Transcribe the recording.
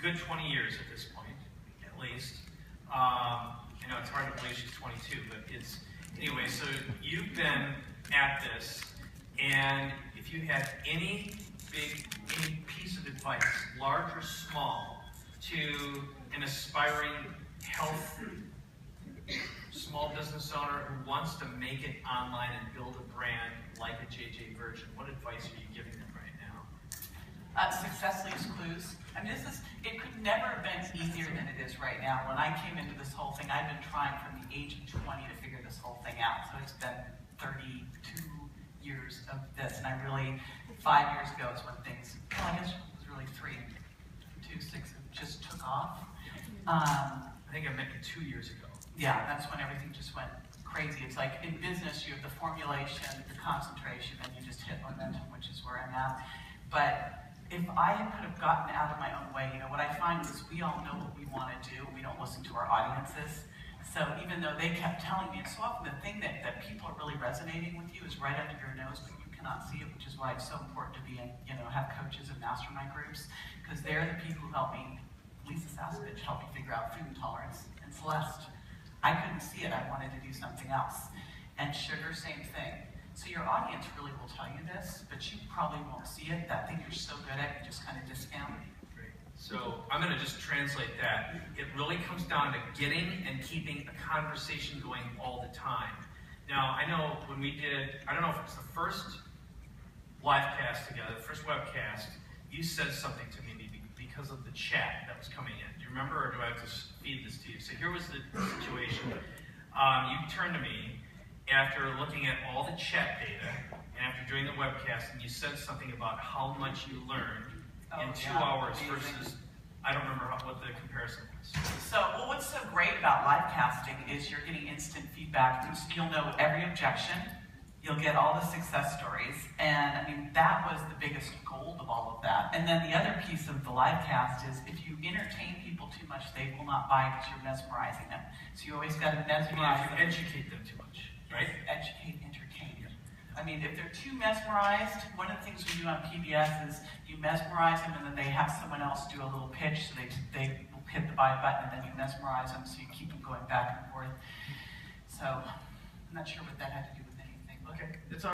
good 20 years at this point, at least. I know it's hard to believe she's 22, but it's, anyway, so you've been at this, and if you had any piece of advice, large or small, to an aspiring health small business owner who wants to make it online and build a brand like a JJ Virgin, what advice are you giving them right now? Success leaves clues. I mean, it could never have been easier than it is right now. When I came into this whole thing, I've been trying from the age of 20 to figure this whole thing out. So it's been 32 years of this, and I really, 5 years ago is when things, well, I guess it was really 3, 2, 6, it just took off. I think I met you 2 years ago. Yeah, that's when everything just went crazy. It's like in business, you have the formulation, the concentration, and you just hit momentum, which is where I'm at. But if I could have gotten out of my own way, what I find is we all know what we want to do. We don't listen to our audiences. So even though they kept telling me, and so often the thing that people are really resonating with you is right under your nose, but you cannot see it, which is why it's so important to be in, have coaches and mastermind groups, because they're the people who help me. Lisa Sasovich helped me figure out food intolerance, and Celeste, I couldn't see it. I wanted to do something else. And sugar, same thing. So your audience really will tell you this, but you probably won't see it. That thing you're so good at, you just kind of discount it. Great. So I'm going to just translate that. It really comes down to getting and keeping a conversation going all the time. Now, I know when we did, I don't know if it was the first live cast together, the first webcast, you said something to me because of the chat that was coming in. Do you remember, or do I have to feed this to you? So here was the situation. You turned to me after looking at all the chat data and after doing the webcast, and you said something about how much you learned in 2 hours versus, I don't remember what the comparison was. So, well, what's so great about live casting is you're getting instant feedback. You'll know every objection. You'll get all the success stories. And I mean, that was the biggest gold of all of that. And then the other piece of the live cast is if you entertain people too much, they will not buy because you're mesmerizing them. So you always got to mesmerize them. If you educate them too much, right? Educate, entertain. I mean, if they're too mesmerized, one of the things we do on PBS is you mesmerize them and then they have someone else do a little pitch, so they hit the buy button and then you mesmerize them so you keep them going back and forth. So I'm not sure what that had to do with anything. Okay, it's all